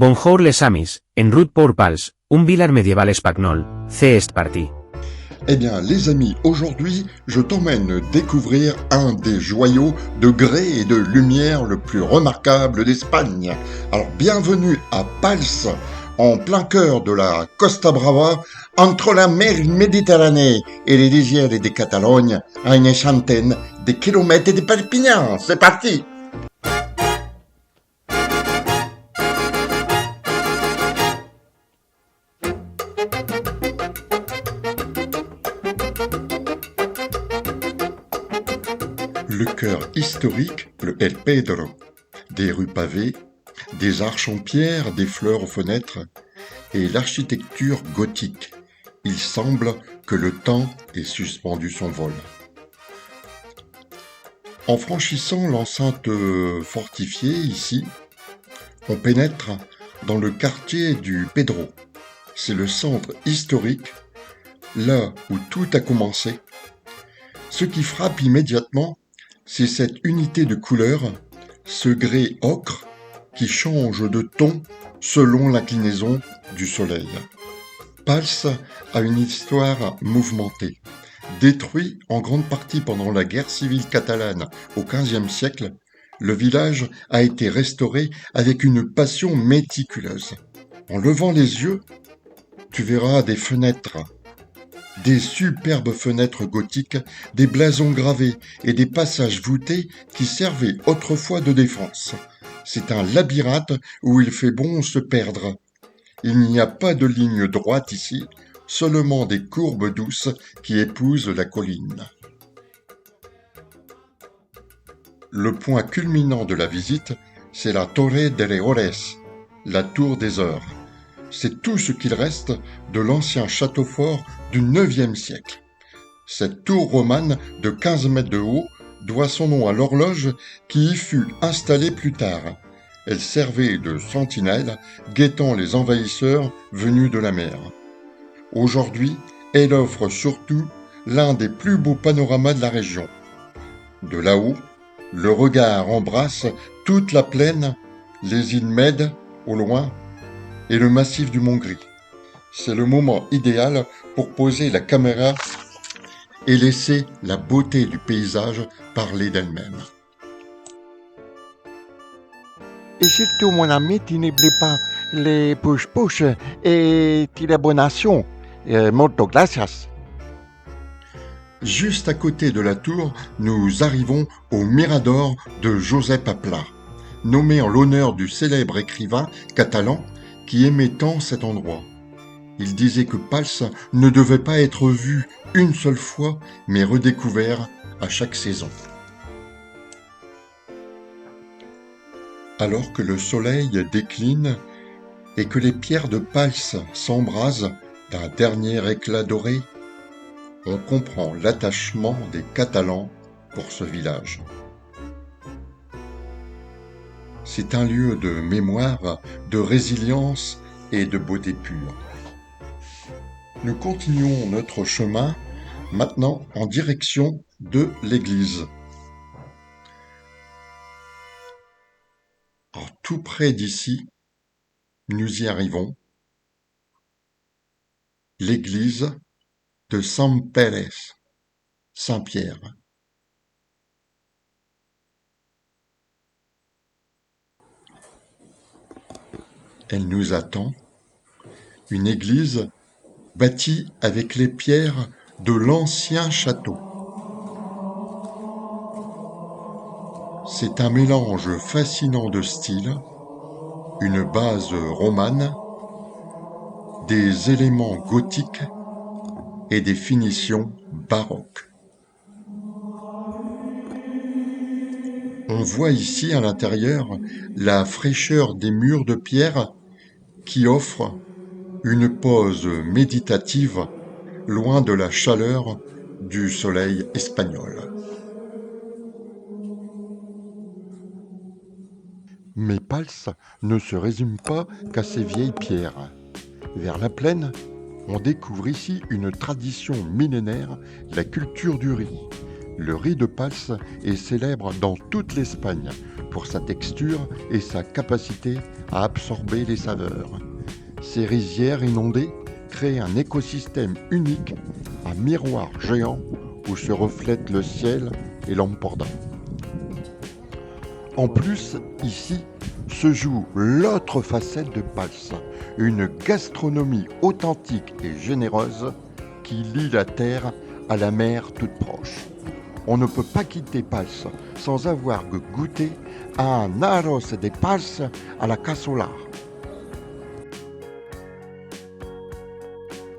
Bonjour les amis, en route pour Pals, un village médiéval espagnol, c'est parti. Eh bien, les amis, aujourd'hui, je t'emmène découvrir un des joyaux de grès et de lumière le plus remarquable d'Espagne. Alors, bienvenue à Pals, en plein cœur de la Costa Brava, entre la mer Méditerranée et les rizières de Catalogne, à une centaine de kilomètres de Perpignan. C'est parti! Le cœur historique, le El Pedro, des rues pavées, des arches en pierre, des fleurs aux fenêtres, et l'architecture gothique. Il semble que le temps ait suspendu son vol. En franchissant l'enceinte fortifiée ici, on pénètre dans le quartier du Pedro. C'est le centre historique, là où tout a commencé. Ce qui frappe immédiatement, c'est cette unité de couleurs, ce gris ocre qui change de ton selon l'inclinaison du soleil. Pals a une histoire mouvementée. Détruit en grande partie pendant la guerre civile catalane au XVe siècle, le village a été restauré avec une passion méticuleuse. En levant les yeux, tu verras des fenêtres, des superbes fenêtres gothiques, des blasons gravés et des passages voûtés qui servaient autrefois de défense. C'est un labyrinthe où il fait bon se perdre. Il n'y a pas de ligne droite ici, seulement des courbes douces qui épousent la colline. Le point culminant de la visite, c'est la Torre de les Ores, la tour des heures. C'est tout ce qu'il reste de l'ancien château fort du IXe siècle. Cette tour romane de 15 mètres de haut doit son nom à l'horloge qui y fut installée plus tard. Elle servait de sentinelle, guettant les envahisseurs venus de la mer. Aujourd'hui, elle offre surtout l'un des plus beaux panoramas de la région. De là-haut, le regard embrasse toute la plaine, les îles Mèdes au loin et le massif du Mont Gris. C'est le moment idéal pour poser la caméra et laisser la beauté du paysage parler d'elle-même. Et surtout, mon ami, tu n'oublies pas les push-push et tes abonnations. Molto gracias. Juste à côté de la tour, nous arrivons au Mirador de Josep Pla, nommé en l'honneur du célèbre écrivain catalan qui aimait tant cet endroit. Il disait que Pals ne devait pas être vu une seule fois, mais redécouvert à chaque saison. Alors que le soleil décline et que les pierres de Pals s'embrasent d'un dernier éclat doré, on comprend l'attachement des Catalans pour ce village. C'est un lieu de mémoire, de résilience et de beauté pure. Nous continuons notre chemin maintenant en direction de l'église. Alors, tout près d'ici, nous y arrivons. L'église de Sant Pérez, Saint-Pierre. Elle nous attend, une église bâtie avec les pierres de l'ancien château. C'est un mélange fascinant de styles, une base romane, des éléments gothiques et des finitions baroques. On voit ici à l'intérieur la fraîcheur des murs de pierre qui offrent une pause méditative loin de la chaleur du soleil espagnol. Mais Pals ne se résume pas qu'à ces vieilles pierres. Vers la plaine, on découvre ici une tradition millénaire, la culture du riz. Le riz de Pals est célèbre dans toute l'Espagne pour sa texture et sa capacité à absorber les saveurs. Ces rizières inondées créent un écosystème unique, un miroir géant où se reflètent le ciel et l'Empordà. En plus, ici, se joue l'autre facette de Pals, une gastronomie authentique et généreuse qui lie la terre à la mer toute proche. On ne peut pas quitter Pals sans avoir goûté à un arroz de Pals à la cassola.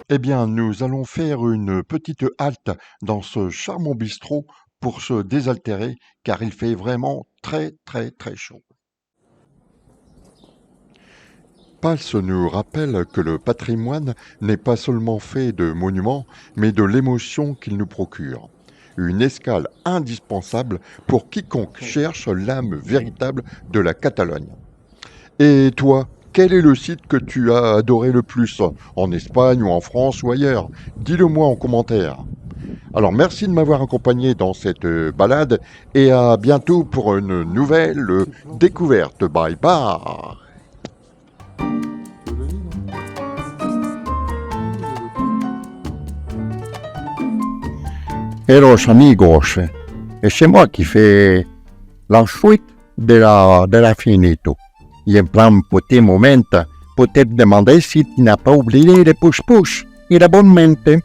Eh bien, nous allons faire une petite halte dans ce charmant bistrot pour se désaltérer, car il fait vraiment très chaud. Pals nous rappelle que le patrimoine n'est pas seulement fait de monuments, mais de l'émotion qu'il nous procure. Une escale indispensable pour quiconque cherche l'âme véritable de la Catalogne. Et toi, quel est le site que tu as adoré le plus, en Espagne ou en France ou ailleurs? Dis-le moi en commentaire. Alors merci de m'avoir accompagné dans cette balade et à bientôt pour une nouvelle découverte. Bye bye. Hello amigos, et c'est moi qui fais la suite de la finito. Et en prends un petit moment pour te demander si tu n'as pas oublié le push-push et la bonne mente.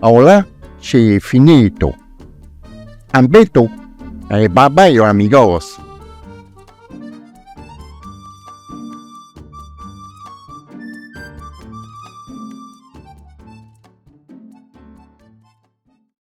Alors là, c'est finito. Un beto et bye bye amigos.